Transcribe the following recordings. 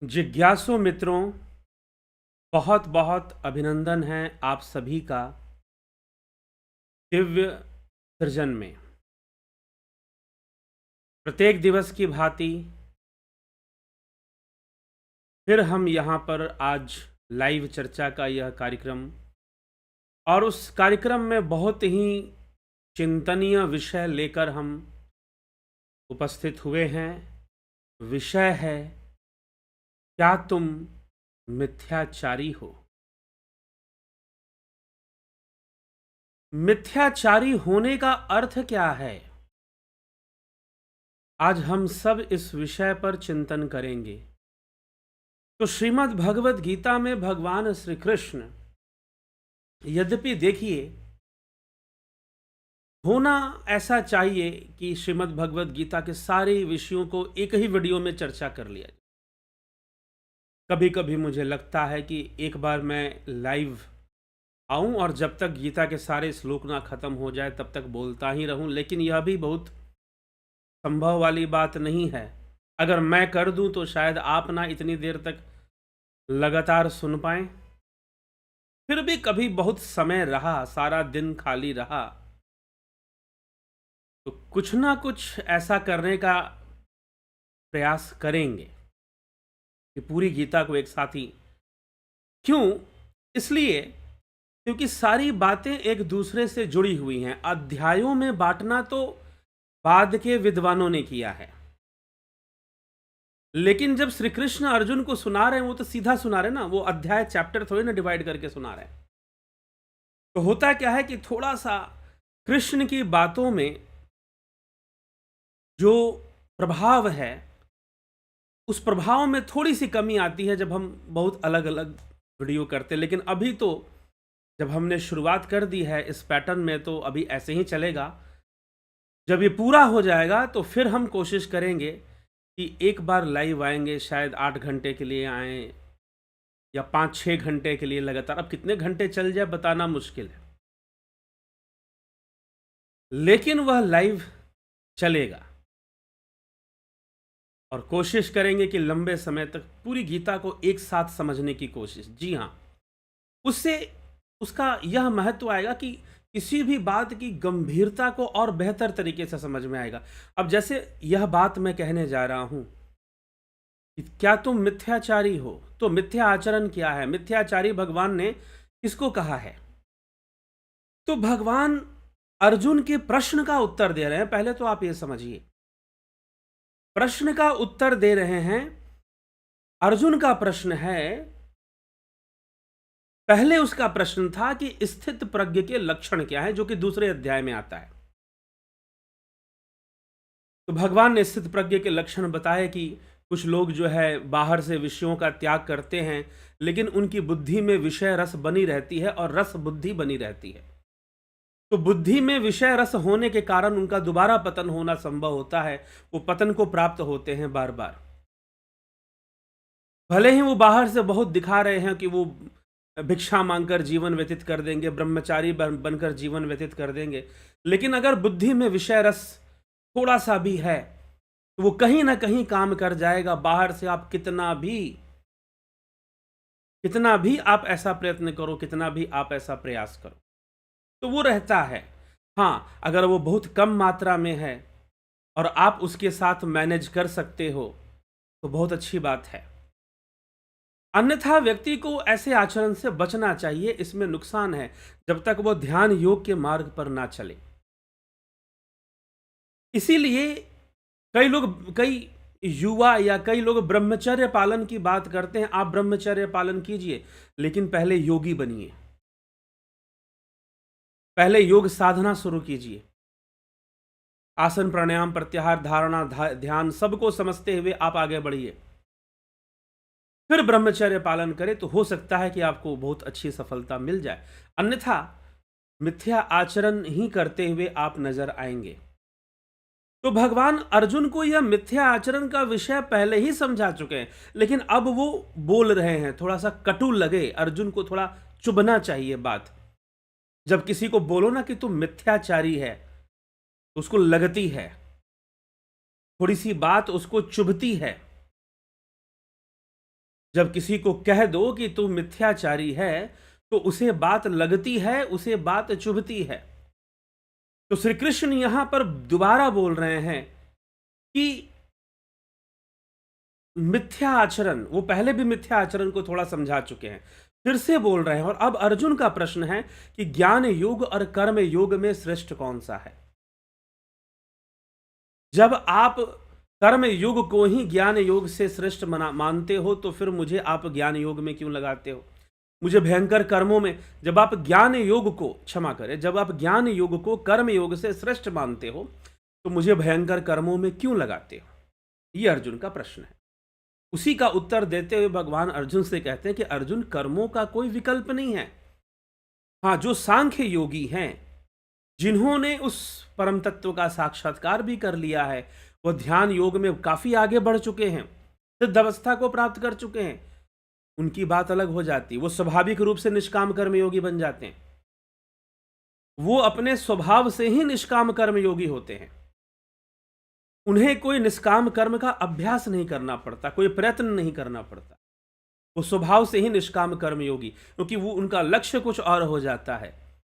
जिज्ञासु मित्रों, बहुत बहुत अभिनंदन है आप सभी का दिव्य सृजन में। प्रत्येक दिवस की भांति फिर हम यहाँ पर आज लाइव चर्चा का यह कार्यक्रम और उस कार्यक्रम में बहुत ही चिंतनीय विषय लेकर हम उपस्थित हुए हैं। विषय है, क्या तुम मिथ्याचारी हो? मिथ्याचारी होने का अर्थ क्या है? आज हम सब इस विषय पर चिंतन करेंगे। तो श्रीमद् भगवत गीता में भगवान श्री कृष्ण, यद्यपि देखिए, होना ऐसा चाहिए कि श्रीमद् भगवत गीता के सारे विषयों को एक ही वीडियो में चर्चा कर लिया जाए। कभी कभी मुझे लगता है कि एक बार मैं लाइव आऊं और जब तक गीता के सारे श्लोक ना खत्म हो जाए तब तक बोलता ही रहूं, लेकिन यह भी बहुत संभव वाली बात नहीं है। अगर मैं कर दूं तो शायद आप ना इतनी देर तक लगातार सुन पाएं। फिर भी कभी बहुत समय रहा, सारा दिन खाली रहा, तो कुछ ना कुछ ऐसा करने का प्रयास करेंगे कि पूरी गीता को एक साथ ही। क्यों? इसलिए क्योंकि सारी बातें एक दूसरे से जुड़ी हुई हैं। अध्यायों में बांटना तो बाद के विद्वानों ने किया है, लेकिन जब श्री कृष्ण अर्जुन को सुना रहे हैं वो तो सीधा सुना रहे हैं ना, वो अध्याय चैप्टर थोड़ी ना डिवाइड करके सुना रहे हैं। तो होता क्या है कि थोड़ा सा कृष्ण की बातों में जो प्रभाव है उस प्रभाव में थोड़ी सी कमी आती है जब हम बहुत अलग अलग वीडियो करते हैं। लेकिन अभी तो जब हमने शुरुआत कर दी है इस पैटर्न में, तो अभी ऐसे ही चलेगा। जब ये पूरा हो जाएगा तो फिर हम कोशिश करेंगे कि एक बार लाइव आएंगे, शायद 8 घंटे के लिए आएँ या 5-6 घंटे के लिए लगातार। अब कितने घंटे चल जाए बताना मुश्किल है, लेकिन वह लाइव चलेगा और कोशिश करेंगे कि लंबे समय तक पूरी गीता को एक साथ समझने की कोशिश। जी हाँ, उससे उसका यह महत्व आएगा कि किसी भी बात की गंभीरता को और बेहतर तरीके से समझ में आएगा। अब जैसे यह बात मैं कहने जा रहा हूं कि क्या तुम मिथ्याचारी हो, तो मिथ्या आचरण क्या है? मिथ्याचारी भगवान ने किसको कहा है? तो भगवान अर्जुन के प्रश्न का उत्तर दे रहे हैं। पहले तो आप ये समझिए, प्रश्न का उत्तर दे रहे हैं। अर्जुन का प्रश्न है, पहले उसका प्रश्न था कि स्थित प्रज्ञ के लक्षण क्या है, जो कि दूसरे अध्याय में आता है। तो भगवान ने स्थित प्रज्ञ के लक्षण बताए कि कुछ लोग जो है बाहर से विषयों का त्याग करते हैं, लेकिन उनकी बुद्धि में विषय रस बनी रहती है और रस बुद्धि बनी रहती है। तो बुद्धि में विषय रस होने के कारण उनका दोबारा पतन होना संभव होता है। वो पतन को प्राप्त होते हैं बार बार। भले ही वो बाहर से बहुत दिखा रहे हैं कि वो भिक्षा मांगकर जीवन व्यतीत कर देंगे, ब्रह्मचारी बनकर जीवन व्यतीत कर देंगे, लेकिन अगर बुद्धि में विषय रस थोड़ा सा भी है तो वो कहीं ना कहीं काम कर जाएगा। बाहर से आप कितना भी आप ऐसा प्रयत्न करो, कितना भी आप ऐसा प्रयास करो, तो वो रहता है। हाँ, अगर वो बहुत कम मात्रा में है और आप उसके साथ मैनेज कर सकते हो तो बहुत अच्छी बात है। अन्यथा व्यक्ति को ऐसे आचरण से बचना चाहिए, इसमें नुकसान है जब तक वो ध्यान योग के मार्ग पर ना चले। इसीलिए कई युवा या कई लोग ब्रह्मचर्य पालन की बात करते हैं। आप ब्रह्मचर्य पालन कीजिए, लेकिन पहले योगी बनिए, पहले योग साधना शुरू कीजिए। आसन, प्राणायाम, प्रत्याहार, धारणा, ध्यान सबको समझते हुए आप आगे बढ़िए, फिर ब्रह्मचर्य पालन करें तो हो सकता है कि आपको बहुत अच्छी सफलता मिल जाए। अन्यथा मिथ्या आचरण ही करते हुए आप नजर आएंगे। तो भगवान अर्जुन को यह मिथ्या आचरण का विषय पहले ही समझा चुके हैं, लेकिन अब वो बोल रहे हैं। थोड़ा सा कटु लगे, अर्जुन को थोड़ा चुभना चाहिए बात। जब किसी को बोलो ना कि तुम मिथ्याचारी है तो उसको लगती है, थोड़ी सी बात उसको चुभती है। जब किसी को कह दो कि तू मिथ्याचारी है तो उसे बात लगती है, उसे बात चुभती है। तो श्री कृष्ण यहां पर दोबारा बोल रहे हैं कि मिथ्या आचरण, वो पहले भी मिथ्या आचरण को थोड़ा समझा चुके हैं, फिर से बोल रहे हैं। और अब अर्जुन का प्रश्न है कि ज्ञान योग और कर्म योग में श्रेष्ठ कौन सा है। जब आप कर्म योग को ही ज्ञान योग से श्रेष्ठ मानते हो तो फिर मुझे आप ज्ञान योग में क्यों लगाते हो। मुझे भयंकर कर्मों में, जब आप ज्ञान योग को, क्षमा करें, जब आप ज्ञान योग को कर्म योग से श्रेष्ठ मानते हो तो मुझे भयंकर कर्मों में क्यों लगाते हो। यह अर्जुन का प्रश्न है। उसी का उत्तर देते हुए भगवान अर्जुन से कहते हैं कि अर्जुन, कर्मों का कोई विकल्प नहीं है। हाँ, जो सांख्य योगी हैं, जिन्होंने उस परम तत्व का साक्षात्कार भी कर लिया है, वह ध्यान योग में काफी आगे बढ़ चुके हैं, सिद्ध अवस्था को प्राप्त कर चुके हैं, उनकी बात अलग हो जाती है। वो स्वाभाविक रूप से निष्काम कर्म योगी बन जाते हैं। वो अपने स्वभाव से ही निष्काम कर्म योगी होते हैं। उन्हें कोई निष्काम कर्म का अभ्यास नहीं करना पड़ता, कोई प्रयत्न नहीं करना पड़ता। वो स्वभाव से ही निष्काम कर्म योगी, क्योंकि वो उनका लक्ष्य कुछ और हो जाता है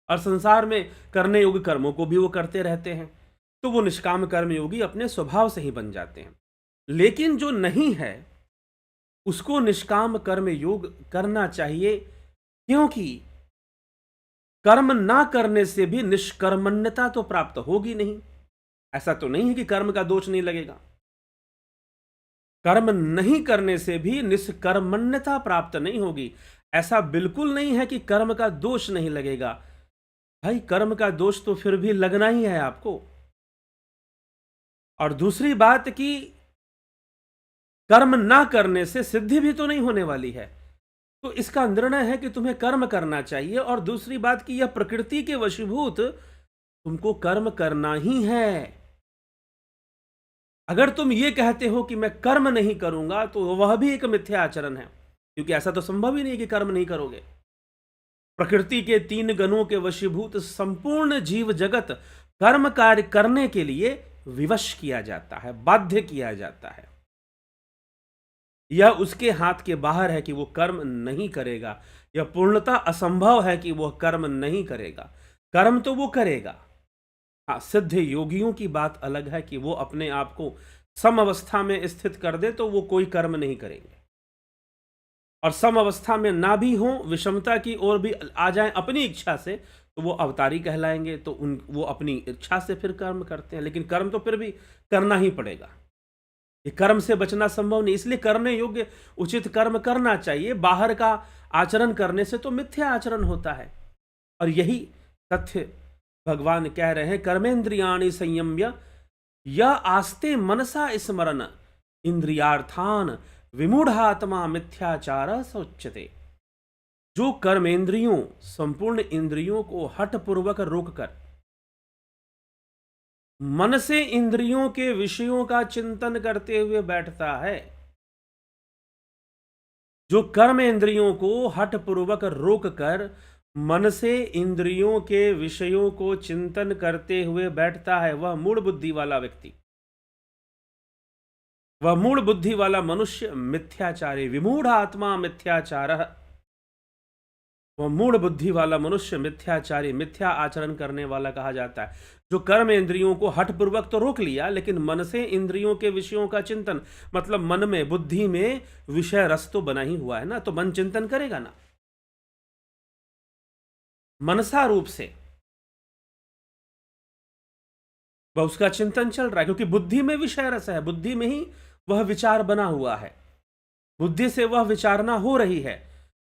और संसार में करने योग्य कर्मों को भी वो करते रहते हैं, तो वो निष्काम कर्म योगी अपने स्वभाव से ही बन जाते हैं। लेकिन जो नहीं है उसको निष्काम कर्म योग करना चाहिए, क्योंकि कर्म ना करने से भी निष्कर्मण्यता तो प्राप्त होगी नहीं। ऐसा तो नहीं है कि कर्म का दोष नहीं लगेगा। कर्म नहीं करने से भी निष्कर्मण्यता प्राप्त नहीं होगी। ऐसा बिल्कुल नहीं है कि कर्म का दोष नहीं लगेगा। भाई, कर्म का दोष तो फिर भी लगना ही है आपको। और दूसरी बात कि कर्म ना करने से सिद्धि भी तो नहीं होने वाली है, तो इसका निर्णय है कि तुम्हें कर्म करना चाहिए। और दूसरी बात कि यह प्रकृति के वशीभूत, तुमको कर्म करना ही है। अगर तुम ये कहते हो कि मैं कर्म नहीं करूंगा तो वह भी एक मिथ्या आचरण है, क्योंकि ऐसा तो संभव ही नहीं कि कर्म नहीं करोगे। प्रकृति के 3 गणों के वशीभूत संपूर्ण जीव जगत कर्म कार्य करने के लिए विवश किया जाता है, बाध्य किया जाता है। यह उसके हाथ के बाहर है कि वो कर्म नहीं करेगा। यह पूर्णतः असंभव है कि वह कर्म नहीं करेगा। कर्म तो वो करेगा। हाँ, सिद्ध योगियों की बात अलग है कि वो अपने आप को सम अवस्था में स्थित कर दे तो वो कोई कर्म नहीं करेंगे। और सम अवस्था में ना भी हो, विषमता की ओर भी आ जाएं अपनी इच्छा से, तो वो अवतारी कहलाएंगे। तो वो अपनी इच्छा से फिर कर्म करते हैं, लेकिन कर्म तो फिर भी करना ही पड़ेगा। ये कर्म से बचना संभव नहीं, इसलिए करने योग्य उचित कर्म करना चाहिए। बाहर का आचरण करने से तो मिथ्या आचरण होता है। और यही तथ्य भगवान कह रहे हैं, कर्मेंद्रियाणि संयम्य या आस्ते मनसा स्मरण इंद्रियार्थान विमूढ़ात्मा मिथ्याचार सौच्यते। जो कर्मेंद्रियों, संपूर्ण इंद्रियों को हठपूर्वक रोककर मन से इंद्रियों के विषयों का चिंतन करते हुए बैठता है, जो कर्म इंद्रियों को हठपूर्वक रोककर मन से इंद्रियों के विषयों को चिंतन करते हुए बैठता है, वह मूढ़ बुद्धि वाला व्यक्ति, वह मूढ़ बुद्धि वाला मनुष्य मिथ्याचारी, विमूढ़ आत्मा मिथ्याचार। वह मूढ़ बुद्धि वाला मनुष्य मिथ्याचारी, मिथ्या आचरण करने वाला कहा जाता है। जो कर्म इंद्रियों को हठपूर्वक तो रोक लिया, लेकिन मन से इंद्रियों के विषयों का चिंतन, मतलब मन में, बुद्धि में विषय रस तो बना ही हुआ है ना, तो मन चिंतन करेगा ना, मनसा रूप से वह उसका चिंतन चल रहा है, क्योंकि बुद्धि में विषय रस है, बुद्धि में ही वह विचार बना हुआ है, बुद्धि से वह विचारना हो रही है,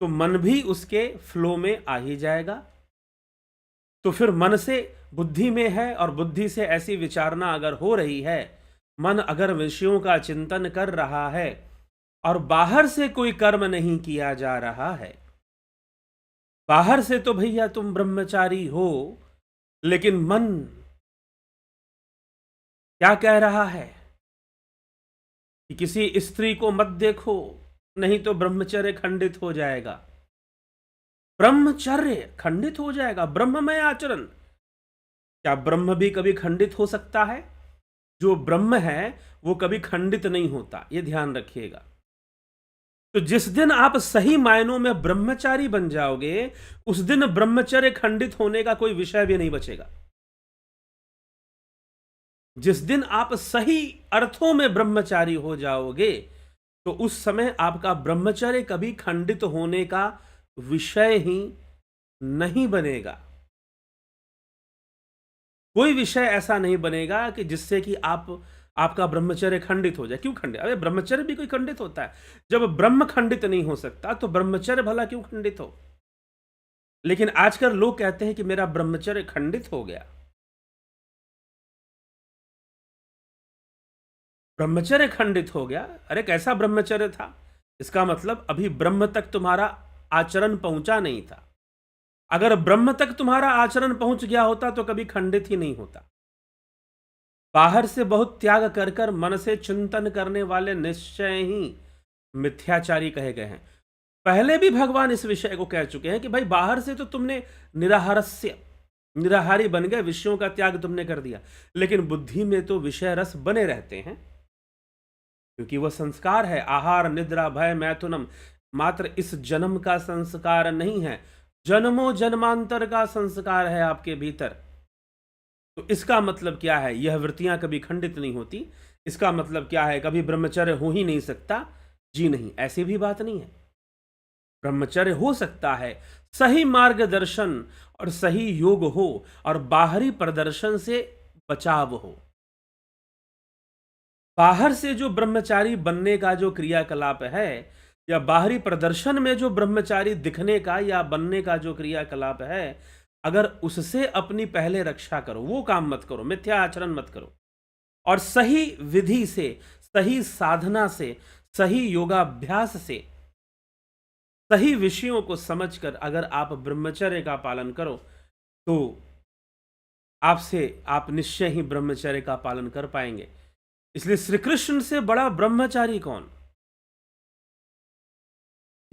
तो मन भी उसके फ्लो में आ ही जाएगा। तो फिर मन से बुद्धि में है और बुद्धि से ऐसी विचारना अगर हो रही है, मन अगर विषयों का चिंतन कर रहा है और बाहर से कोई कर्म नहीं किया जा रहा है, बाहर से तो भैया तुम ब्रह्मचारी हो, लेकिन मन क्या कह रहा है कि किसी स्त्री को मत देखो, नहीं तो ब्रह्मचर्य खंडित हो जाएगा। ब्रह्मचर्य खंडित हो जाएगा, ब्रह्ममय आचरण। क्या ब्रह्म भी कभी खंडित हो सकता है? जो ब्रह्म है वो कभी खंडित नहीं होता, ये ध्यान रखिएगा। तो जिस दिन आप सही मायनों में ब्रह्मचारी बन जाओगे, उस दिन ब्रह्मचर्य खंडित होने का कोई विषय भी नहीं बचेगा। जिस दिन आप सही अर्थों में ब्रह्मचारी हो जाओगे, तो उस समय आपका ब्रह्मचर्य कभी खंडित होने का विषय ही नहीं बनेगा। कोई विषय ऐसा नहीं बनेगा कि जिससे कि आपका ब्रह्मचर्य खंडित हो जाए। क्यों खंडित? अरे ब्रह्मचर्य भी कोई खंडित होता है? जब ब्रह्म खंडित नहीं हो सकता तो ब्रह्मचर्य भला क्यों खंडित हो? लेकिन आजकल लोग कहते हैं कि मेरा ब्रह्मचर्य खंडित हो गया। ब्रह्मचर्य खंडित हो गया? अरे कैसा ब्रह्मचर्य था? इसका मतलब अभी ब्रह्म तक तुम्हारा आचरण पहुंचा नहीं था। अगर ब्रह्म तक तुम्हारा आचरण पहुंच गया होता तो कभी खंडित ही नहीं होता। बाहर से बहुत त्याग कर कर मन से चिंतन करने वाले निश्चय ही मिथ्याचारी कहे गए हैं। पहले भी भगवान इस विषय को कह चुके हैं कि भाई बाहर से तो तुमने निराहारस्य निराहारी बन गए, विषयों का त्याग तुमने कर दिया, लेकिन बुद्धि में तो विषय रस बने रहते हैं, क्योंकि वह संस्कार है। आहार निद्रा भय मैथुनम मात्र इस जन्म का संस्कार नहीं है, जन्मों जन्मांतर का संस्कार है आपके भीतर। तो इसका मतलब क्या है? यह वृत्तियां कभी खंडित नहीं होती। इसका मतलब क्या है? कभी ब्रह्मचर्य हो ही नहीं सकता? जी नहीं, ऐसी भी बात नहीं है। ब्रह्मचर्य हो सकता है, सही मार्गदर्शन और सही योग हो और बाहरी प्रदर्शन से बचाव हो। बाहर से जो ब्रह्मचारी बनने का जो क्रियाकलाप है, या बाहरी प्रदर्शन में जो ब्रह्मचारी दिखने का या बनने का जो क्रियाकलाप है, अगर उससे अपनी पहले रक्षा करो, वो काम मत करो, मिथ्या आचरण मत करो, और सही विधि से, सही साधना से, सही योगाभ्यास से, सही विषयों को समझकर अगर आप ब्रह्मचर्य का पालन करो, तो आप निश्चय ही ब्रह्मचर्य का पालन कर पाएंगे। इसलिए श्री कृष्ण से बड़ा ब्रह्मचारी कौन?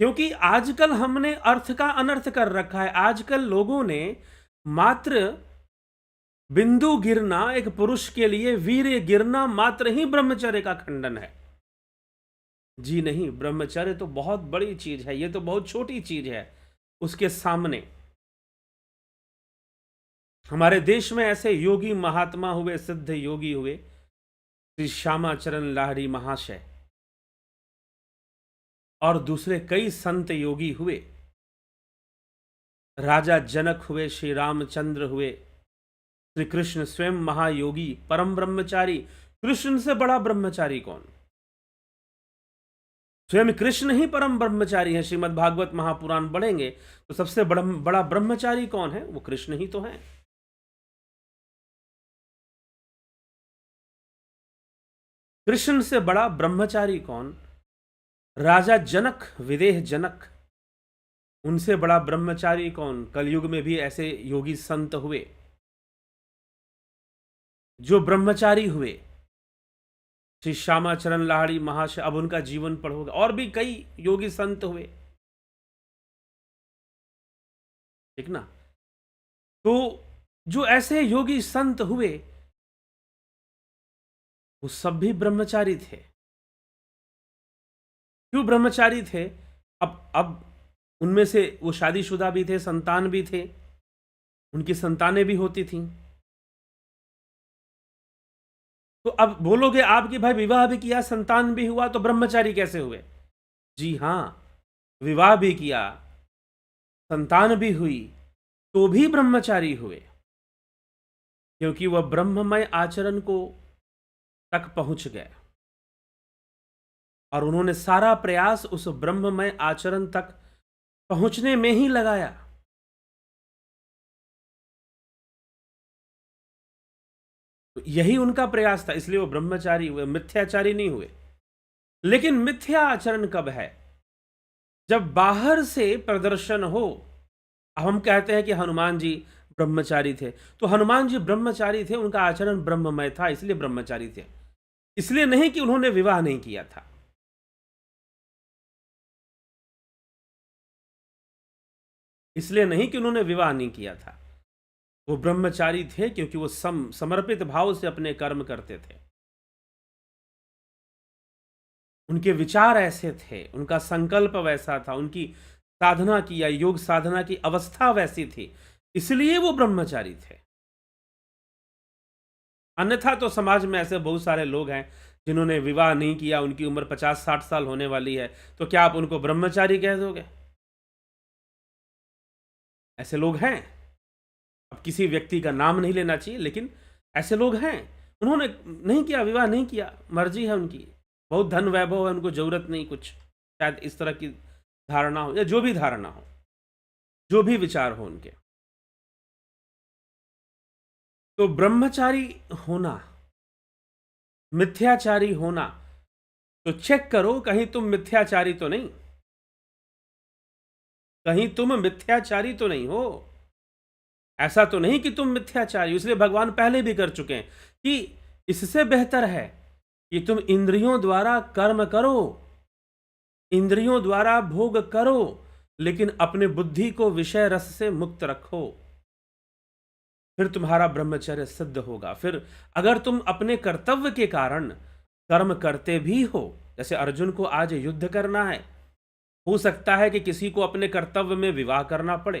क्योंकि आजकल हमने अर्थ का अनर्थ कर रखा है। आजकल लोगों ने मात्र बिंदु गिरना, एक पुरुष के लिए वीर्य गिरना मात्र ही ब्रह्मचर्य का खंडन है। जी नहीं, ब्रह्मचर्य तो बहुत बड़ी चीज है, ये तो बहुत छोटी चीज है उसके सामने। हमारे देश में ऐसे योगी महात्मा हुए, सिद्ध योगी हुए, श्री श्यामाचरण लाहिड़ी महाशय और दूसरे कई संत योगी हुए, राजा जनक हुए, श्री रामचंद्र हुए, श्री कृष्ण स्वयं महायोगी परम ब्रह्मचारी। कृष्ण से बड़ा ब्रह्मचारी कौन? स्वयं कृष्ण ही परम ब्रह्मचारी है। श्रीमद् भागवत महापुराण पढ़ेंगे तो सबसे बड़ा ब्रह्मचारी कौन है? वो कृष्ण ही तो है। कृष्ण से बड़ा ब्रह्मचारी कौन? राजा जनक, विदेह जनक, उनसे बड़ा ब्रह्मचारी कौन? कलयुग में भी ऐसे योगी संत हुए जो ब्रह्मचारी हुए, श्री श्यामाचरण लाहिड़ी महाशय। अब उनका जीवन पढ़ोगे, और भी कई योगी संत हुए, ठीक ना? तो जो ऐसे योगी संत हुए, वो सब भी ब्रह्मचारी थे। क्यों ब्रह्मचारी थे? अब उनमें से वो शादीशुदा भी थे, संतान भी थे, उनकी संतानें भी होती थीं। तो अब बोलोगे आप कि भाई विवाह भी किया, संतान भी हुआ, तो ब्रह्मचारी कैसे हुए? जी हां, विवाह भी किया, संतान भी हुई, तो भी ब्रह्मचारी हुए, क्योंकि वह ब्रह्ममय आचरण को तक पहुंच गए और उन्होंने सारा प्रयास उस ब्रह्ममय आचरण तक पहुंचने में ही लगाया। तो यही उनका प्रयास था, इसलिए वो ब्रह्मचारी हुए, मिथ्याचारी नहीं हुए। लेकिन मिथ्या आचरण कब है? जब बाहर से प्रदर्शन हो। अब हम कहते हैं कि हनुमान जी ब्रह्मचारी थे, तो हनुमान जी ब्रह्मचारी थे, उनका आचरण ब्रह्ममय था, इसलिए ब्रह्मचारी थे। इसलिए नहीं कि उन्होंने विवाह नहीं किया था। इसलिए नहीं कि उन्होंने विवाह नहीं किया था। वो ब्रह्मचारी थे क्योंकि वो समर्पित भाव से अपने कर्म करते थे। उनके विचार ऐसे थे, उनका संकल्प वैसा था, उनकी साधना की या योग साधना की अवस्था वैसी थी, इसलिए वो ब्रह्मचारी थे। अन्यथा तो समाज में ऐसे बहुत सारे लोग हैं जिन्होंने विवाह नहीं किया, उनकी उम्र 50-60 साल होने वाली है, तो क्या आप उनको ब्रह्मचारी कह दोगे? ऐसे लोग हैं। अब किसी व्यक्ति का नाम नहीं लेना चाहिए, लेकिन ऐसे लोग हैं। उन्होंने नहीं किया, विवाह नहीं किया, मर्जी है उनकी, बहुत धन वैभव है, उनको जरूरत नहीं कुछ, शायद इस तरह की धारणा हो या जो भी धारणा हो, जो भी विचार हो उनके। तो ब्रह्मचारी होना, मिथ्याचारी होना, तो चेक करो कहीं तुम मिथ्याचारी तो नहीं, कहीं तुम मिथ्याचारी तो नहीं हो। ऐसा तो नहीं कि तुम मिथ्याचारी, इसलिए भगवान पहले भी कर चुके हैं कि इससे बेहतर है कि तुम इंद्रियों द्वारा कर्म करो, इंद्रियों द्वारा भोग करो, लेकिन अपने बुद्धि को विषय रस से मुक्त रखो, फिर तुम्हारा ब्रह्मचर्य सिद्ध होगा। फिर अगर तुम अपने कर्तव्य के कारण कर्म करते भी हो, जैसे अर्जुन को आज युद्ध करना है, हो सकता है कि किसी को अपने कर्तव्य में विवाह करना पड़े,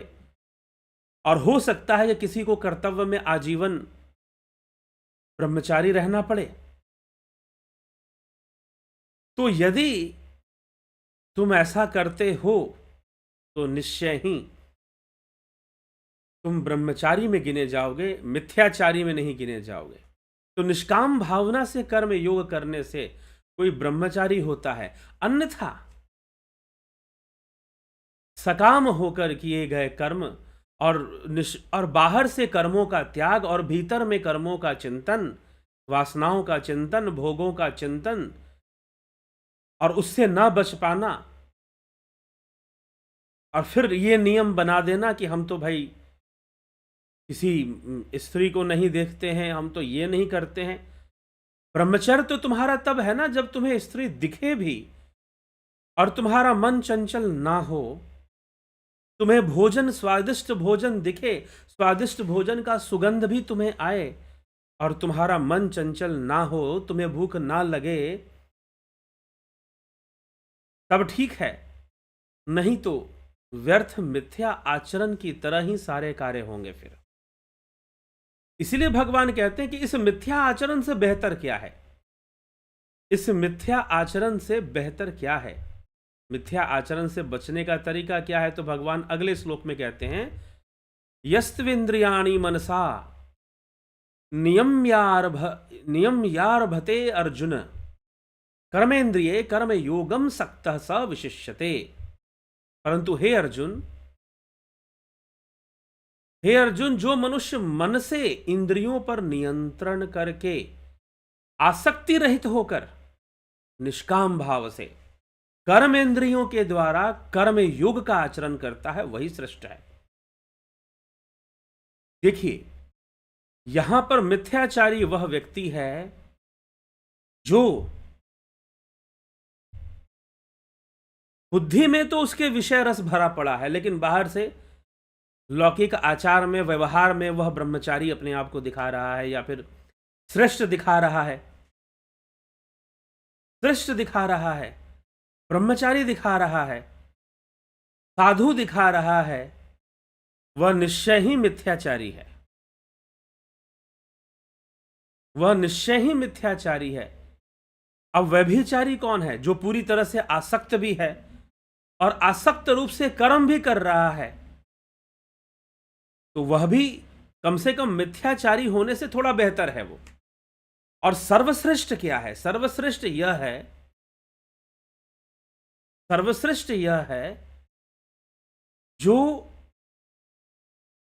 और हो सकता है कि किसी को कर्तव्य में आजीवन ब्रह्मचारी रहना पड़े। तो यदि तुम ऐसा करते हो तो निश्चय ही तुम ब्रह्मचारी में गिने जाओगे, मिथ्याचारी में नहीं गिने जाओगे। तो निष्काम भावना से कर्म योग करने से कोई ब्रह्मचारी होता है, अन्यथा सकाम होकर किए गए कर्म और बाहर से कर्मों का त्याग और भीतर में कर्मों का चिंतन, वासनाओं का चिंतन, भोगों का चिंतन, और उससे ना बच पाना, और फिर ये नियम बना देना कि हम तो भाई किसी स्त्री को नहीं देखते हैं, हम तो ये नहीं करते हैं। ब्रह्मचर्य तो तुम्हारा तब है ना जब तुम्हें स्त्री दिखे भी और तुम्हारा मन चंचल ना हो, तुम्हें भोजन स्वादिष्ट भोजन दिखे, स्वादिष्ट भोजन का सुगंध भी तुम्हें आए, और तुम्हारा मन चंचल ना हो, तुम्हें भूख ना लगे, तब ठीक है। नहीं तो व्यर्थ मिथ्या आचरण की तरह ही सारे कार्य होंगे फिर। इसलिए भगवान कहते हैं कि इस मिथ्या आचरण से बेहतर क्या है, इस मिथ्या आचरण से बेहतर क्या है, मिथ्या आचरण से बचने का तरीका क्या है। तो भगवान अगले श्लोक में कहते हैं, यस्त्विंद्रियाणि मनसा नियम्यारभते अर्जुन कर्मेंद्रिये कर्म योगम सक्तः स विशिष्यते। परंतु हे अर्जुन, हे अर्जुन, जो मनुष्य मन से इंद्रियों पर नियंत्रण करके आसक्ति रहित होकर निष्काम भाव से कर्मेंद्रियों के द्वारा कर्म योग का आचरण करता है, वही श्रेष्ठ है। देखिए, यहां पर मिथ्याचारी वह व्यक्ति है जो बुद्धि में तो उसके विषय रस भरा पड़ा है, लेकिन बाहर से लौकिक आचार में, व्यवहार में वह ब्रह्मचारी अपने आप को दिखा रहा है, या फिर श्रेष्ठ दिखा रहा है, श्रेष्ठ दिखा रहा है, ब्रह्मचारी दिखा रहा है, साधु दिखा रहा है, वह निश्चय ही मिथ्याचारी है, वह निश्चय ही मिथ्याचारी है। अब व्यभिचारी कौन है? जो पूरी तरह से आसक्त भी है और आसक्त रूप से कर्म भी कर रहा है, तो वह भी कम से कम मिथ्याचारी होने से थोड़ा बेहतर है वो। और सर्वश्रेष्ठ क्या है? सर्वश्रेष्ठ यह है जो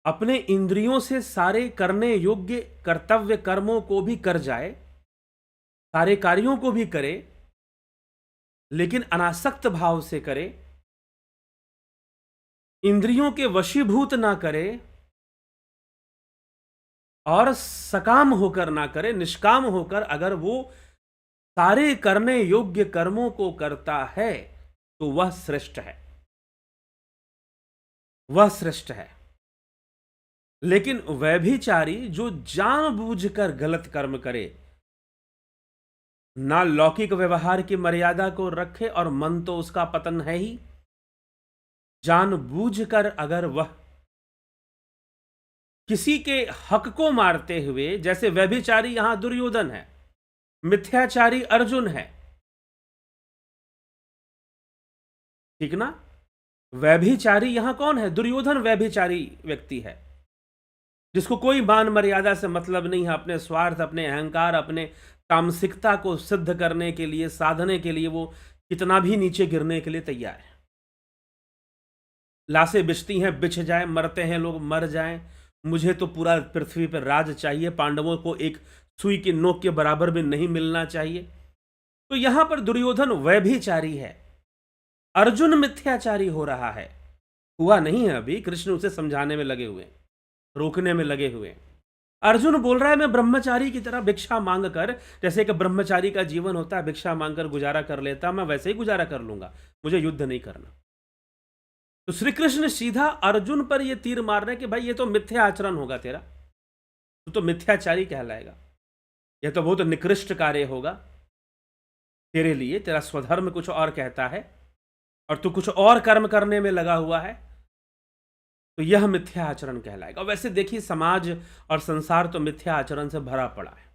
अपने इंद्रियों से सारे करने योग्य कर्तव्य कर्मों को भी कर जाए, सारे कार्यों को भी करे, लेकिन अनासक्त भाव से करे, इंद्रियों के वशीभूत ना करे और सकाम होकर ना करे, निष्काम होकर अगर वो सारे करने योग्य कर्मों को करता है तो वह श्रेष्ठ है, वह श्रेष्ठ है। लेकिन व्यभिचारी जो जानबूझकर गलत कर्म करे, ना लौकिक व्यवहार की मर्यादा को रखे और मन तो उसका पतन है ही। जानबूझकर अगर वह किसी के हक को मारते हुए, जैसे व्यभिचारी यहां दुर्योधन है, मिथ्याचारी अर्जुन है, ठीक ना? व्यभिचारी यहां कौन है? दुर्योधन व्यभिचारी व्यक्ति है, जिसको कोई मान मर्यादा से मतलब नहीं है। अपने स्वार्थ, अपने अहंकार, अपने तामसिकता को सिद्ध करने के लिए, साधने के लिए वो कितना भी नीचे गिरने के लिए तैयार है। लाशें बिछती हैं, बिछ जाए, मरते हैं लोग, मर जाएं, मुझे तो पूरा पृथ्वी पर राज चाहिए, पांडवों को एक सुई की नोक के बराबर भी नहीं मिलना चाहिए। तो यहां पर दुर्योधन व्यभिचारी है, अर्जुन मिथ्याचारी हो रहा है। हुआ नहीं है अभी, कृष्ण उसे समझाने में लगे हुए, रोकने में लगे हुए। अर्जुन बोल रहा है मैं ब्रह्मचारी की तरह भिक्षा मांग कर, जैसे कि ब्रह्मचारी का जीवन होता है, भिक्षा मांग कर गुजारा कर लेता, मैं वैसे ही गुजारा कर लूंगा, मुझे युद्ध नहीं करना। तो श्री कृष्ण सीधा अर्जुन पर यह तीर मार रहे कि भाई ये तो मिथ्या आचरण होगा तेरा, तू तो मिथ्याचारी कहलाएगा, यह तो बहुत निकृष्ट कार्य होगा तेरे लिए, तेरा स्वधर्म कुछ और कहता है और तू कुछ और कर्म करने में लगा हुआ है, तो यह मिथ्या आचरण कहलाएगा। वैसे देखिए, समाज और संसार तो मिथ्या आचरण से भरा पड़ा है।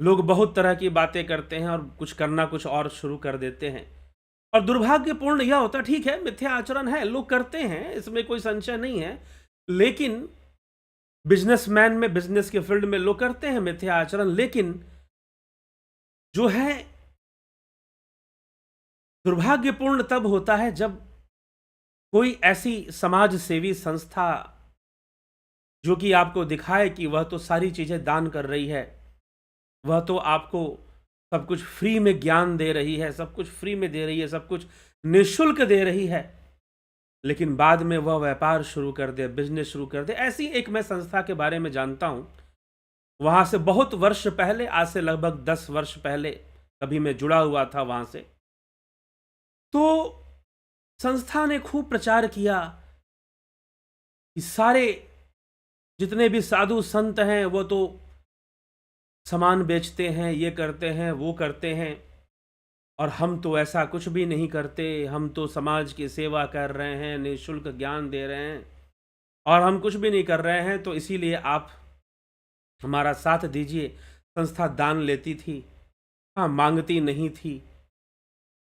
लोग बहुत तरह की बातें करते हैं और कुछ करना कुछ और शुरू कर देते हैं, और दुर्भाग्यपूर्ण यह होता, ठीक है मिथ्या आचरण है, लोग करते हैं, इसमें कोई संशय नहीं है, लेकिन बिजनेसमैन में, बिजनेस के फील्ड में लोग करते हैं मिथ्या आचरण, लेकिन जो है दुर्भाग्यपूर्ण तब होता है जब कोई ऐसी समाज सेवी संस्था जो कि आपको दिखाए कि वह तो सारी चीजें दान कर रही है, वह तो आपको सब कुछ फ्री में ज्ञान दे रही है, सब कुछ फ्री में दे रही है, सब कुछ निःशुल्क दे रही है, लेकिन बाद में वह व्यापार शुरू कर दे, बिजनेस शुरू कर दे। ऐसी एक मैं संस्था के बारे में जानता हूं, वहां से बहुत वर्ष पहले, आज से लगभग 10 वर्ष पहले कभी मैं जुड़ा हुआ था वहां से। तो संस्था ने खूब प्रचार किया कि सारे जितने भी साधु संत हैं वो तो सामान बेचते हैं, ये करते हैं, वो करते हैं, और हम तो ऐसा कुछ भी नहीं करते, हम तो समाज की सेवा कर रहे हैं, निःशुल्क ज्ञान दे रहे हैं, और हम कुछ भी नहीं कर रहे हैं, तो इसीलिए आप हमारा साथ दीजिए। संस्था दान लेती थी, हाँ, मांगती नहीं थी।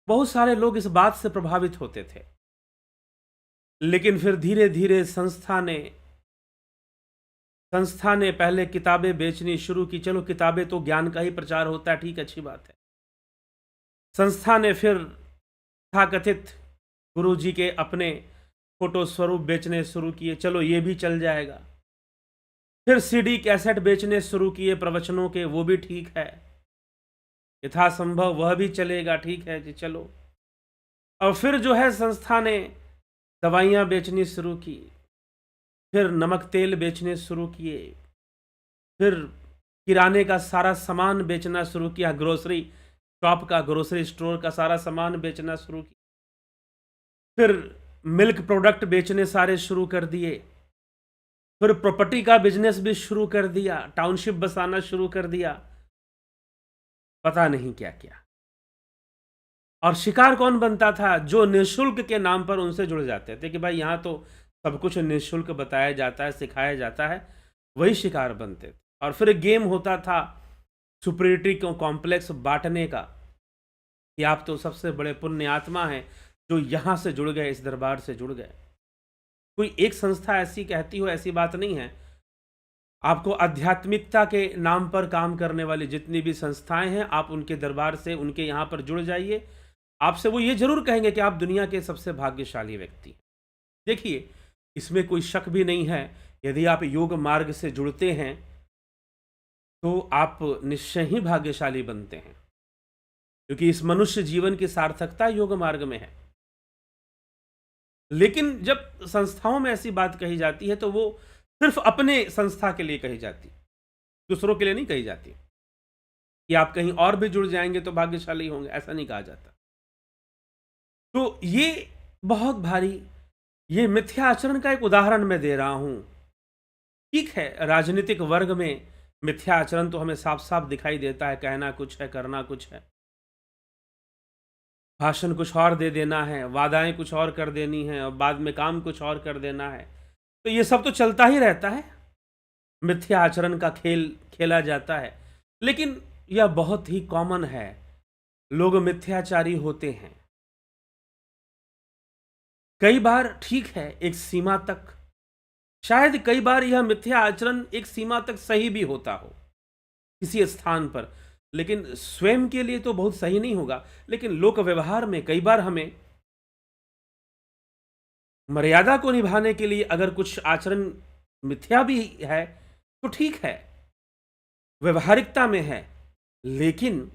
बहुत सारे लोग इस बात से प्रभावित होते थे, लेकिन फिर धीरे धीरे संस्था ने पहले किताबें बेचनी शुरू की। चलो, किताबें तो ज्ञान का ही प्रचार होता है, ठीक, अच्छी बात है। संस्था ने फिर तथाकथित गुरु जी के अपने फोटो स्वरूप बेचने शुरू किए, चलो ये भी चल जाएगा। फिर सीडी कैसेट बेचने शुरू किए प्रवचनों के, वो भी ठीक है, यथासंभव वह भी चलेगा, ठीक है जी, चलो। और फिर जो है संस्था ने दवाइयाँ बेचनी शुरू की, फिर नमक तेल बेचने शुरू किए, फिर किराने का सारा सामान बेचना शुरू किया, ग्रोसरी शॉप का, ग्रोसरी स्टोर का सारा सामान बेचना शुरू किया, फिर मिल्क प्रोडक्ट बेचने सारे शुरू कर दिए, फिर प्रॉपर्टी का बिजनेस भी शुरू कर दिया, टाउनशिप बसाना शुरू कर दिया, पता नहीं क्या क्या। और शिकार कौन बनता था? जो निःशुल्क के नाम पर उनसे जुड़ जाते थे कि भाई यहाँ तो सब कुछ निःशुल्क बताया जाता है, सिखाया जाता है, वही शिकार बनते थे। और फिर गेम होता था सुपरियरिटी कॉम्प्लेक्स बांटने का, कि आप तो सबसे बड़े पुण्य आत्मा हैं जो यहाँ से जुड़ गए, इस दरबार से जुड़ गए। कोई एक संस्था ऐसी कहती हो, ऐसी बात नहीं है। आपको आध्यात्मिकता के नाम पर काम करने वाली जितनी भी संस्थाएं हैं, आप उनके दरबार से, उनके यहाँ पर जुड़ जाइए, आपसे वो ये जरूर कहेंगे कि आप दुनिया के सबसे भाग्यशाली व्यक्ति हैं। देखिए, इसमें कोई शक भी नहीं है, यदि आप योग मार्ग से जुड़ते हैं तो आप निश्चय ही भाग्यशाली बनते हैं, क्योंकि इस मनुष्य जीवन की सार्थकता योग मार्ग में है। लेकिन जब संस्थाओं में ऐसी बात कही जाती है तो वो सिर्फ अपने संस्था के लिए कही जाती, दूसरों के लिए नहीं कही जाती कि आप कहीं और भी जुड़ जाएंगे तो भाग्यशाली होंगे, ऐसा नहीं कहा जाता। तो ये बहुत भारी, ये मिथ्या आचरण का एक उदाहरण मैं दे रहा हूं। ठीक है, राजनीतिक वर्ग में मिथ्या आचरण तो हमें साफ साफ दिखाई देता है, कहना कुछ है, करना कुछ है, भाषण कुछ और दे देना है, वादाएं कुछ और कर देनी है और बाद में काम कुछ और कर देना है। तो ये सब तो चलता ही रहता है, मिथ्या आचरण का खेल खेला जाता है। लेकिन यह बहुत ही कॉमन है, लोग मिथ्याचारी होते हैं। कई बार ठीक है एक सीमा तक, शायद कई बार यह मिथ्या आचरण एक सीमा तक सही भी होता हो किसी स्थान पर, लेकिन स्वयं के लिए तो बहुत सही नहीं होगा। लेकिन लोक व्यवहार में कई बार हमें मर्यादा को निभाने के लिए अगर कुछ आचरण मिथ्या भी है तो ठीक है, व्यवहारिकता में है। लेकिन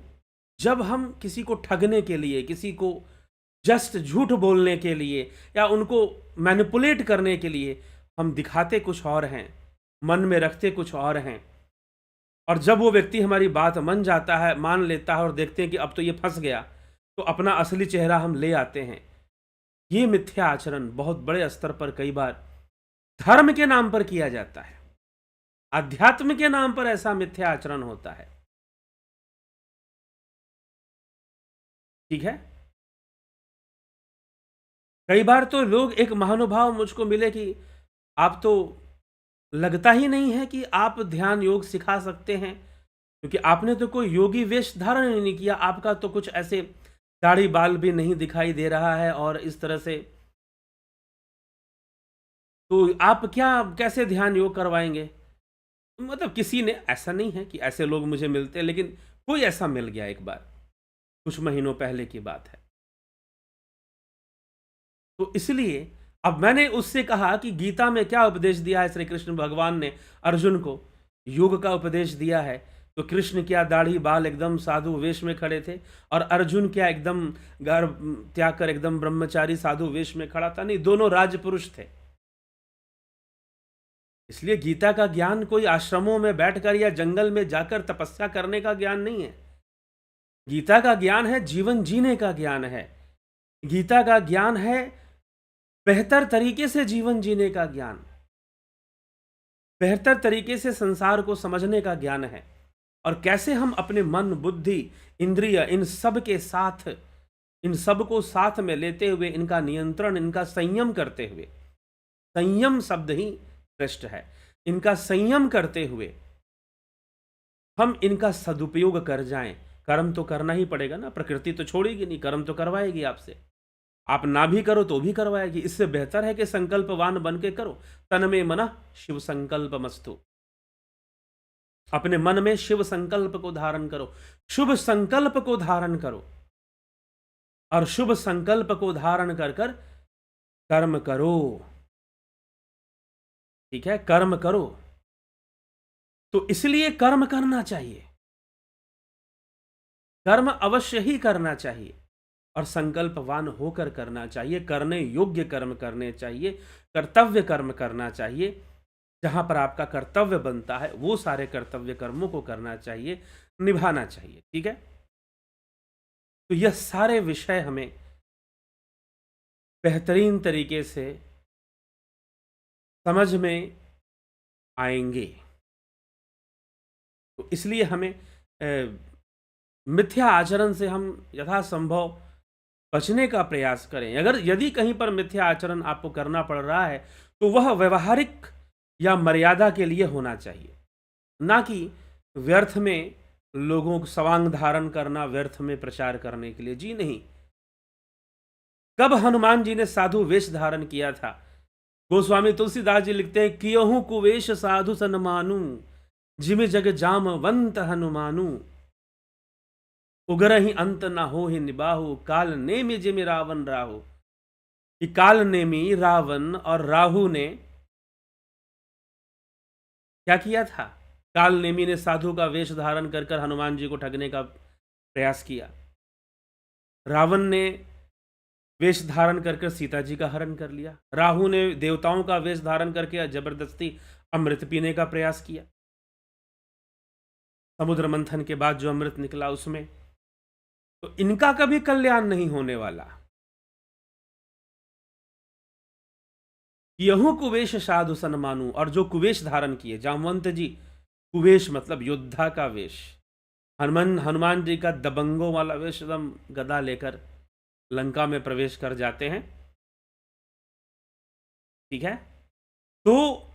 जब हम किसी को ठगने के लिए, किसी को जस्ट झूठ बोलने के लिए या उनको मैनिपुलेट करने के लिए हम दिखाते कुछ और हैं, मन में रखते कुछ और हैं, और जब वो व्यक्ति हमारी बात मान जाता है, मान लेता है और देखते हैं कि अब तो ये फंस गया, तो अपना असली चेहरा हम ले आते हैं। ये मिथ्या आचरण बहुत बड़े स्तर पर कई बार धर्म के नाम पर किया जाता है, अध्यात्म के नाम पर ऐसा मिथ्या आचरण होता है। ठीक है, कई बार तो लोग, एक महानुभाव मुझको मिले कि आप तो, लगता ही नहीं है कि आप ध्यान योग सिखा सकते हैं, क्योंकि आपने तो कोई योगी वेश धारण ही नहीं किया, आपका तो कुछ ऐसे दाढ़ी बाल भी नहीं दिखाई दे रहा है और इस तरह से, तो आप क्या कैसे ध्यान योग करवाएंगे। मतलब किसी ने, ऐसा नहीं है कि ऐसे लोग मुझे मिलते, लेकिन कोई ऐसा मिल गया एक बार, कुछ महीनों पहले की बात है। तो इसलिए अब मैंने उससे कहा कि गीता में क्या उपदेश दिया है श्री कृष्ण भगवान ने अर्जुन को, योग का उपदेश दिया है। तो कृष्ण क्या दाढ़ी बाल एकदम साधु वेश में खड़े थे, और अर्जुन क्या एकदम गर्भ त्याग कर एकदम ब्रह्मचारी साधु वेश में खड़ा था? नहीं, दोनों राजपुरुष थे। इसलिए गीता का ज्ञान कोई आश्रमों में बैठकर या जंगल में जाकर तपस्या करने का ज्ञान नहीं है। गीता का ज्ञान है जीवन जीने का ज्ञान है। गीता का ज्ञान है बेहतर तरीके से जीवन जीने का ज्ञान, बेहतर तरीके से संसार को समझने का ज्ञान है, और कैसे हम अपने मन, बुद्धि, इंद्रिय, इन सब के साथ, इन सब को साथ में लेते हुए, इनका नियंत्रण, इनका संयम करते हुए, संयम शब्द ही श्रेष्ठ है, इनका संयम करते हुए हम इनका सदुपयोग कर जाएं। कर्म तो करना ही पड़ेगा ना, प्रकृति तो छोड़ेगी नहीं, कर्म तो करवाएगी आपसे, आप ना भी करो तो भी करवाएगी। इससे बेहतर है कि संकल्पवान बन के करो। तन में मनः शिव संकल्प मस्तु, अपने मन में शिव संकल्प को धारण करो, शुभ संकल्प को धारण करो, और शुभ संकल्प को धारण कर कर कर्म करो। ठीक है, कर्म करो। तो इसलिए कर्म करना चाहिए, कर्म अवश्य ही करना चाहिए, और संकल्पवान होकर करना चाहिए, करने योग्य कर्म करने चाहिए, कर्तव्य कर्म करना चाहिए। जहां पर आपका कर्तव्य बनता है वो सारे कर्तव्य कर्मों को करना चाहिए, निभाना चाहिए। ठीक है, तो यह सारे विषय हमें बेहतरीन तरीके से समझ में आएंगे। तो इसलिए हमें मिथ्या आचरण से हम यथासंभव बचने का प्रयास करें। अगर यदि कहीं पर मिथ्या आचरण आपको करना पड़ रहा है तो वह व्यवहारिक या मर्यादा के लिए होना चाहिए, ना कि व्यर्थ में लोगों को सवांग धारण करना, व्यर्थ में प्रचार करने के लिए। जी नहीं। कब हनुमान जी ने साधु वेश धारण किया था? गोस्वामी तुलसीदास जी लिखते हैं, कियहूं कुवेश साधु सन मानू, जिमि जग जामवंत हनुमानु, उग्र ही अंत न हो ही निबाहु, काल नेमि जिमि रावण राहु। कि काल नेमि रावण और राहु ने क्या किया था? काल नेमि ने साधु का वेश धारण कर कर हनुमान जी को ठगने का प्रयास किया। रावण ने वेश धारण कर कर सीता जी का हरण कर लिया। राहु ने देवताओं का वेश धारण करके जबरदस्ती अमृत पीने का प्रयास किया। समुद्र मंथन के बाद जो अमृत निकला उसमें, तो इनका कभी कल्याण नहीं होने वाला। यहू कुवेश साधु सन मानू, और जो कुवेश धारण किए, जामवंत जी कुवेश मतलब योद्धा का वेश। हनुमान जी का दबंगों वाला वेश, एकदम गदा लेकर लंका में प्रवेश कर जाते हैं। ठीक है, तो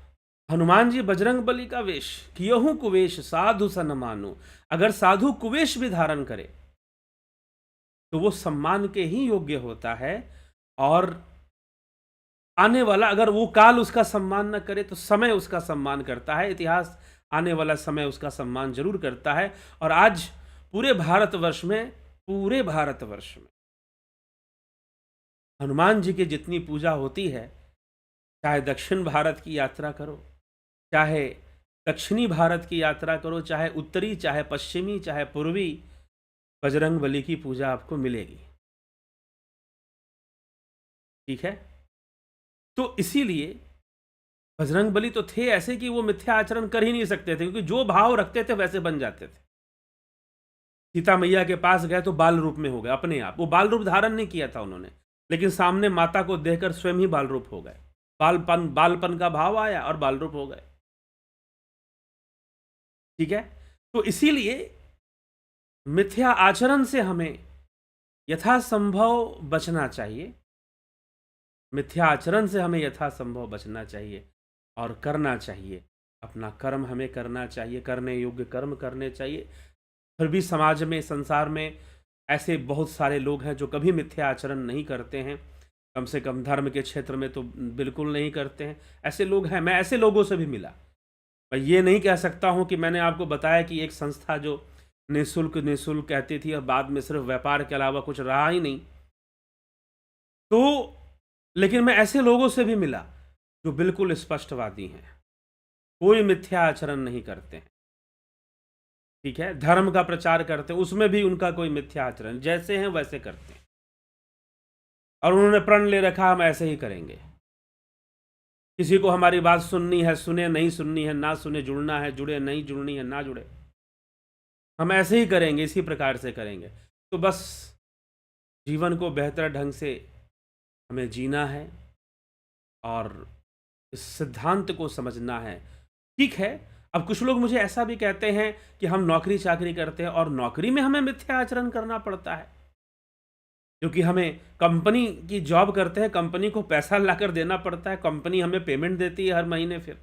हनुमान जी बजरंग बली का वेश, कियहु कुवेश साधु सन मानो। अगर साधु कुवेश भी धारण करे तो वो सम्मान के ही योग्य होता है, और आने वाला, अगर वो काल उसका सम्मान न करे तो समय उसका सम्मान करता है, इतिहास आने वाला समय उसका सम्मान जरूर करता है। और आज पूरे भारतवर्ष में हनुमान जी की जितनी पूजा होती है, चाहे दक्षिण भारत की यात्रा करो, चाहे दक्षिणी भारत की यात्रा करो, चाहे उत्तरी, चाहे पश्चिमी, चाहे पूर्वी, बजरंग बली की पूजा आपको मिलेगी। ठीक है, तो इसीलिए बजरंग बली तो थे ऐसे कि वो मिथ्या आचरण कर ही नहीं सकते थे, क्योंकि जो भाव रखते थे वैसे बन जाते थे। सीता मैया के पास गए तो बाल रूप में हो गए अपने आप। वो बाल रूप धारण नहीं किया था उन्होंने, लेकिन सामने माता को देखकर स्वयं ही बाल रूप हो गए। बालपन का भाव आया और बाल रूप हो गए। ठीक है, तो इसीलिए मिथ्या आचरण से हमें यथासंभव बचना चाहिए। मिथ्या आचरण से हमें यथासंभव बचना चाहिए और करना चाहिए। अपना कर्म हमें करना चाहिए, करने योग्य कर्म करने चाहिए। फिर भी समाज में, संसार में ऐसे बहुत सारे लोग हैं जो कभी मिथ्या आचरण नहीं करते हैं, कम से कम धर्म के क्षेत्र में तो बिल्कुल नहीं करते हैं। ऐसे लोग हैं, मैं ऐसे लोगों से भी मिला। मैं ये नहीं कह सकता हूँ कि मैंने आपको बताया कि एक संस्था जो निःशुल्क कहती थी और बाद में सिर्फ व्यापार के अलावा कुछ रहा ही नहीं, तो लेकिन मैं ऐसे लोगों से भी मिला जो बिल्कुल स्पष्टवादी हैं, कोई मिथ्या आचरण नहीं करते हैं। ठीक है, धर्म का प्रचार करते हैं, उसमें भी उनका कोई मिथ्या आचरण, जैसे हैं वैसे करते हैं, और उन्होंने प्रण ले रखा हम ऐसे ही करेंगे। किसी को हमारी बात सुननी है सुने, नहीं सुननी है ना सुने, जुड़ना है जुड़े, नहीं जुड़नी है ना जुड़े, हम ऐसे ही करेंगे, इसी प्रकार से करेंगे। तो बस जीवन को बेहतर ढंग से हमें जीना है और इस सिद्धांत को समझना है। ठीक है, अब कुछ लोग मुझे ऐसा भी कहते हैं कि हम नौकरी चाकरी करते हैं और नौकरी में हमें मिथ्या आचरण करना पड़ता है, क्योंकि हमें कंपनी की जॉब करते हैं, कंपनी को पैसा लाकर देना पड़ता है, कंपनी हमें पेमेंट देती है हर महीने, फिर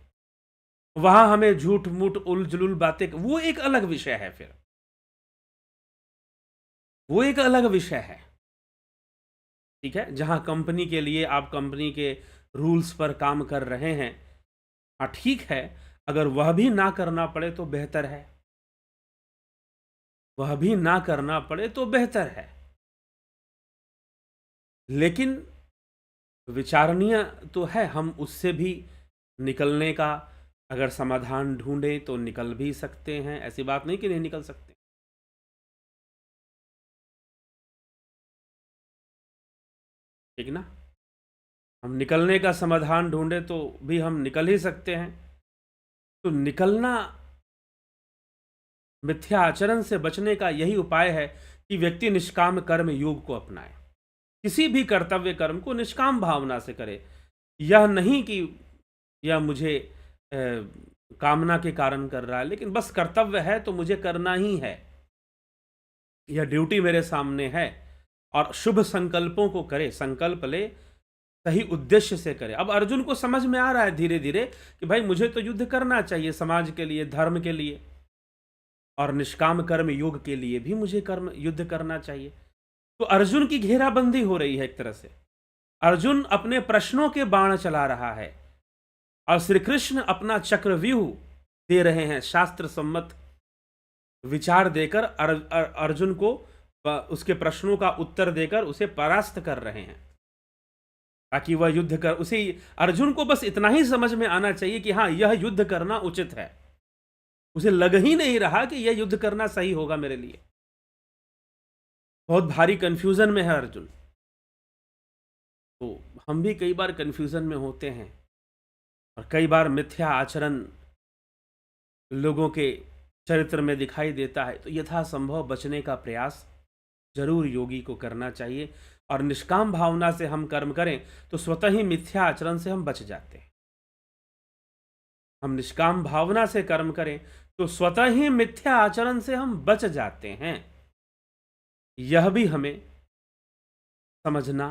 वहां हमें झूठ मूठ उल जुलूल बातें, वो एक अलग विषय है। फिर वो एक अलग विषय है। ठीक है, जहां कंपनी के लिए आप कंपनी के रूल्स पर काम कर रहे हैं, हाँ ठीक है, अगर वह भी ना करना पड़े तो बेहतर है, वह भी ना करना पड़े तो बेहतर है। लेकिन विचारणीय तो है, हम उससे भी निकलने का अगर समाधान ढूंढे तो निकल भी सकते हैं, ऐसी बात नहीं कि नहीं निकल सकते। ठीक ना, हम निकलने का समाधान ढूंढे तो भी हम निकल ही सकते हैं। तो निकलना, मिथ्या आचरण से बचने का यही उपाय है कि व्यक्ति निष्काम कर्म योग को अपनाए। किसी भी कर्तव्य कर्म को निष्काम भावना से करे। यह नहीं कि यह मुझे कामना के कारण कर रहा है, लेकिन बस कर्तव्य है तो मुझे करना ही है, यह ड्यूटी मेरे सामने है, और शुभ संकल्पों को करे, संकल्प ले, सही उद्देश्य से करे। अब अर्जुन को समझ में आ रहा है धीरे धीरे कि भाई मुझे तो युद्ध करना चाहिए समाज के लिए, धर्म के लिए, और निष्काम कर्म योग के लिए भी मुझे युद्ध करना चाहिए। तो अर्जुन की घेराबंदी हो रही है एक तरह से। अर्जुन अपने प्रश्नों के बाण चला रहा है और श्री कृष्ण अपना चक्रव्यूह दे रहे हैं, शास्त्र सम्मत विचार देकर अर्जुन को उसके प्रश्नों का उत्तर देकर उसे परास्त कर रहे हैं, ताकि वह युद्ध कर। उसे, अर्जुन को बस इतना ही समझ में आना चाहिए कि हाँ यह युद्ध करना उचित है। उसे लग ही नहीं रहा कि यह युद्ध करना सही होगा मेरे लिए। बहुत भारी कंफ्यूजन में है अर्जुन। तो हम भी कई बार कंफ्यूजन में होते हैं और कई बार मिथ्या आचरण लोगों के चरित्र में दिखाई देता है, तो यथासंभव बचने का प्रयास जरूर योगी को करना चाहिए। और निष्काम भावना से हम कर्म करें तो स्वतः ही मिथ्या आचरण से हम बच जाते हैं। हम निष्काम भावना से कर्म करें तो स्वतः ही मिथ्या आचरण से हम बच जाते हैं। यह भी हमें समझना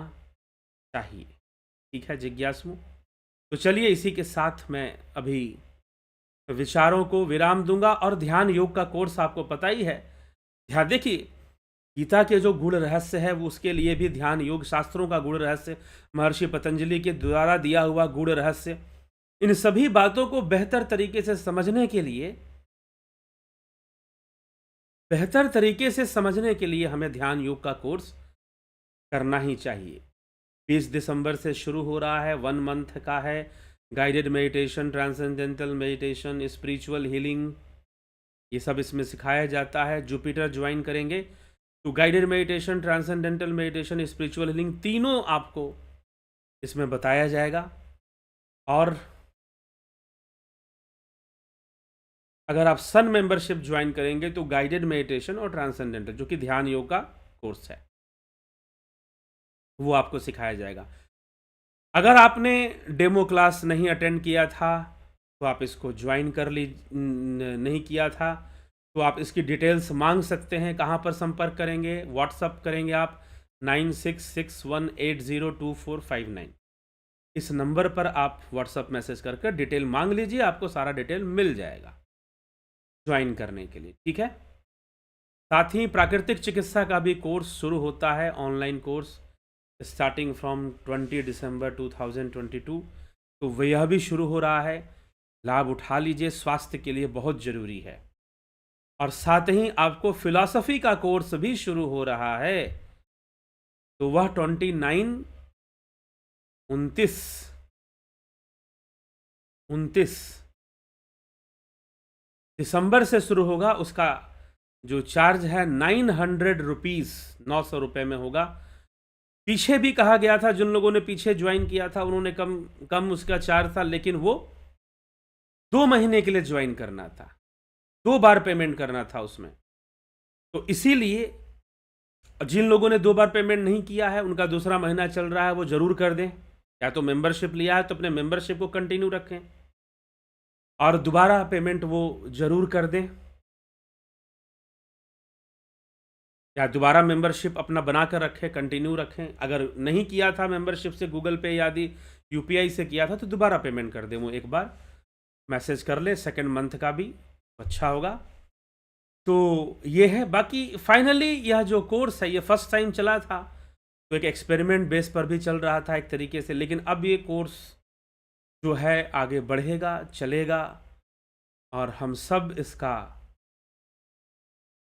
चाहिए। ठीक है जिज्ञासु, तो चलिए इसी के साथ मैं अभी विचारों को विराम दूंगा। और ध्यान योग का कोर्स आपको पता ही है। ध्यान देखिए, गीता के जो गूढ़ रहस्य है वो उसके लिए भी ध्यान योग, शास्त्रों का गूढ़ रहस्य, महर्षि पतंजलि के द्वारा दिया हुआ गूढ़ रहस्य, इन सभी बातों को बेहतर तरीके से समझने के लिए हमें ध्यान योग का कोर्स करना ही चाहिए। 20 दिसंबर से शुरू हो रहा है, 1 मंथ का है। Guided meditation, transcendental meditation, spiritual healing, ये सब इसमें सिखाया जाता है। जुपिटर ज्वाइन करेंगे तो guided meditation, transcendental meditation, spiritual healing तीनों आपको इसमें बताया जाएगा। और अगर आप सन मेंबरशिप ज्वाइन करेंगे तो गाइडेड मेडिटेशन और ट्रांसेंडेंटल, जो कि ध्यान योग का कोर्स है, वो आपको सिखाया जाएगा। अगर आपने डेमो क्लास नहीं अटेंड किया था तो आप इसको ज्वाइन कर नहीं किया था तो आप इसकी डिटेल्स मांग सकते हैं। कहाँ पर संपर्क करेंगे? व्हाट्सअप करेंगे आप 9661802459। इस नंबर पर आप व्हाट्सअप मैसेज करके डिटेल मांग लीजिए, आपको सारा डिटेल मिल जाएगा ज्वाइन करने के लिए। ठीक है, साथ ही प्राकृतिक चिकित्सा का भी कोर्स शुरू होता है, ऑनलाइन कोर्स स्टार्टिंग फ्रॉम 20 दिसंबर 2022। तो वह भी शुरू हो रहा है, लाभ उठा लीजिए, स्वास्थ्य के लिए बहुत ज़रूरी है। और साथ ही आपको फिलॉसफी का कोर्स भी शुरू हो रहा है, तो वह 29 दिसंबर से शुरू होगा। उसका जो चार्ज है 900 रुपीज़, 900 रुपये में होगा। पीछे भी कहा गया था, जिन लोगों ने पीछे ज्वाइन किया था उन्होंने कम उसका चार्ज था, लेकिन वो 2 महीने के लिए ज्वाइन करना था, 2 बार पेमेंट करना था उसमें। तो इसीलिए जिन लोगों ने 2 बार पेमेंट नहीं किया है, उनका दूसरा महीना चल रहा है, वो ज़रूर कर दें। या तो मेंबरशिप लिया है तो अपने मेंबरशिप को कंटिन्यू रखें, और दोबारा पेमेंट वो ज़रूर कर दें। या दोबारा मेंबरशिप अपना बना कर रखें, कंटिन्यू रखें। अगर नहीं किया था मेंबरशिप से, गूगल पे या UPI से किया था, तो दोबारा पेमेंट कर दें। वो एक बार मैसेज कर ले, सेकंड मंथ का भी अच्छा होगा। तो ये है। बाकी फाइनली यह जो कोर्स है, ये फर्स्ट टाइम चला था तो एक एक्सपेरिमेंट बेस पर भी चल रहा था एक तरीके से, लेकिन अब ये कोर्स जो है आगे बढ़ेगा, चलेगा, और हम सब इसका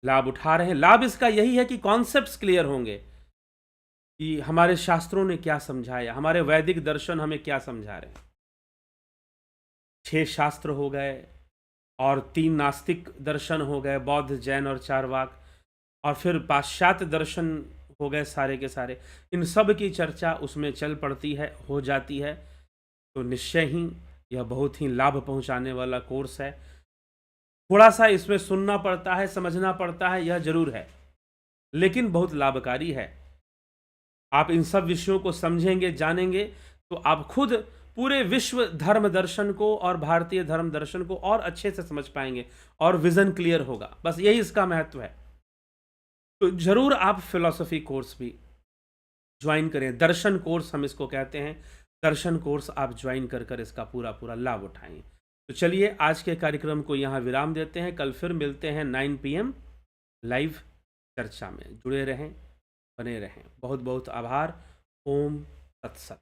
लाभ उठा रहे हैं। लाभ इसका यही है कि कॉन्सेप्ट्स क्लियर होंगे कि हमारे शास्त्रों ने क्या समझाया, हमारे वैदिक दर्शन हमें क्या समझा रहे हैं। 6 शास्त्र हो गए और 3 नास्तिक दर्शन हो गए, बौद्ध, जैन और चारवाक, और फिर पाश्चात्य दर्शन हो गए सारे के सारे। इन सब की चर्चा उसमें चल पड़ती है, हो जाती है। तो निश्चय ही यह बहुत ही लाभ पहुंचाने वाला कोर्स है। थोड़ा सा इसमें सुनना पड़ता है, समझना पड़ता है, यह जरूर है, लेकिन बहुत लाभकारी है। आप इन सब विषयों को समझेंगे, जानेंगे, तो आप खुद पूरे विश्व धर्म दर्शन को और भारतीय धर्म दर्शन को और अच्छे से समझ पाएंगे, और विजन क्लियर होगा। बस यही इसका महत्व है। तो जरूर आप फिलॉसफी कोर्स भी ज्वाइन करें, दर्शन कोर्स हम इसको कहते हैं। दर्शन कोर्स आप ज्वाइन कर इसका पूरा लाभ उठाएं। तो चलिए आज के कार्यक्रम को यहाँ विराम देते हैं। कल फिर मिलते हैं 9 PM लाइव चर्चा में। जुड़े रहें, बने रहें। बहुत बहुत आभार। ओम तत्सत।